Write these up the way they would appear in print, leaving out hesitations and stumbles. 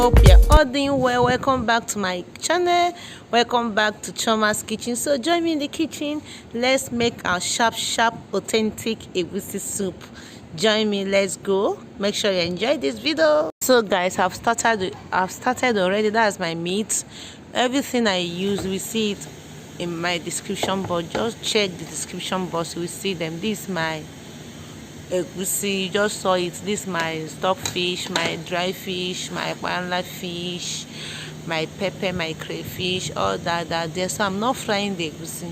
Hope you're all doing well. Welcome back to my channel. Welcome back to Chioma's kitchen. So join me in the kitchen. Let's make our sharp authentic egusi soup. Join me, let's go. Make sure you enjoy this video. So guys, I've started already. That's my meat. Everything I use, we see it in my description box. Just check the description box, you will see them. This is my egusi, you just saw it. This is my stockfish, my dry fish, my banana fish, my pepper, my crayfish, all that there. So I'm not frying the egusi,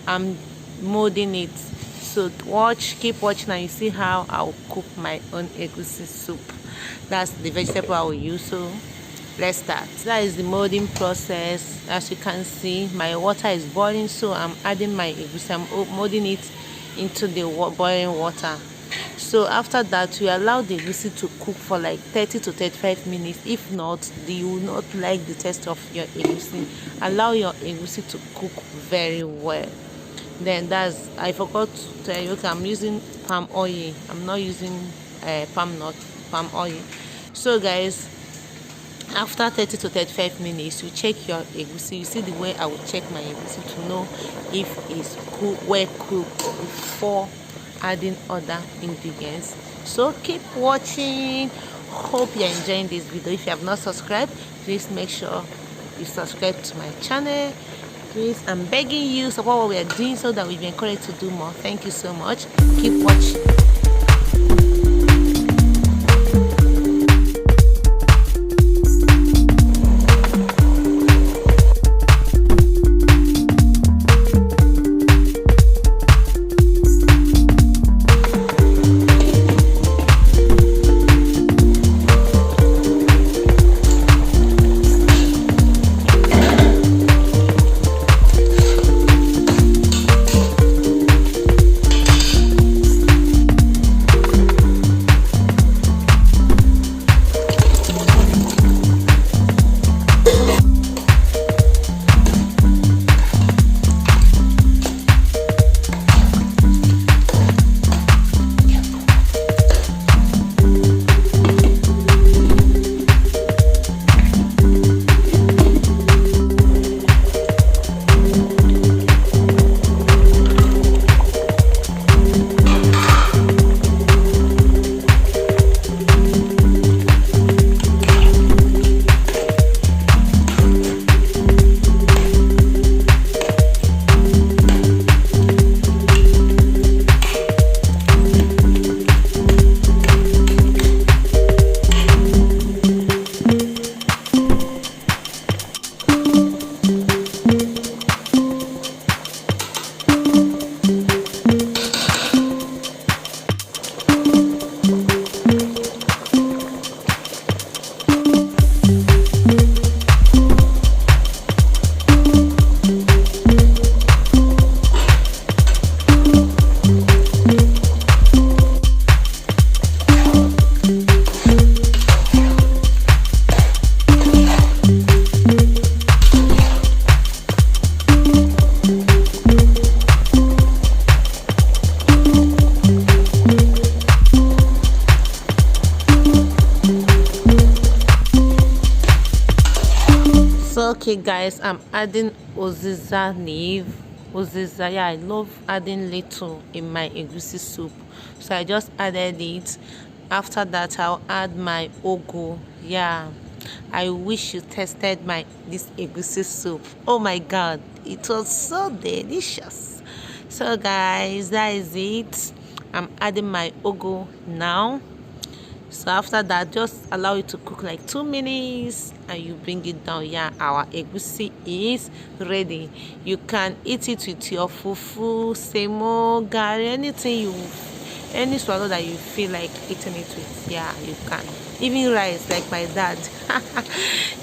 I'm molding it. So keep watching and you see how I'll cook my own egusi soup. That's the vegetable I will use. So let's start. That is the molding process. As you can see, my water is boiling, so I'm adding my egusi. I'm molding it into the boiling water. So after that, we allow the egusi to cook for like 30 to 35 minutes. If not, you will not like the taste of your egusi. Allow your egusi to cook very well. Then I forgot to tell you, okay, I'm using palm oil. I'm not using palm oil. So guys, after 30 to 35 minutes, you check your egusi. You see the way I will check my egusi to know if it's well cooked before adding other ingredients. So keep watching. Hope you're enjoying this video. If you have not subscribed, please make sure you subscribe to my channel. Please, I'm begging you, support what we are doing so that we'll be encouraged to do more. Thank you so much. Keep watching. Okay guys, I'm adding uziza leaf. Uziza, yeah, I love adding little in my egusi soup, so I just added it. After that, I'll add my ugu. Yeah, I wish you tested this egusi soup. Oh my god, it was so delicious. So guys, that is it. I'm adding my ugu now. So after that, just allow it to cook like 2 minutes and you bring it down. Yeah, our egusi is ready. You can eat it with your fufu, semo, gari, any swallow that you feel like eating it with. Yeah, you can. Even rice, like my dad.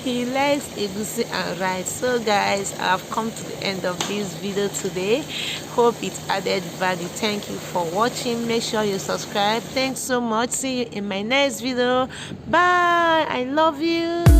He likes egusi and rice. So guys, I've come to the end of this video today. Hope it added value. Thank you for watching. Make sure you subscribe. Thanks so much. See you in my next video. Bye. I love you.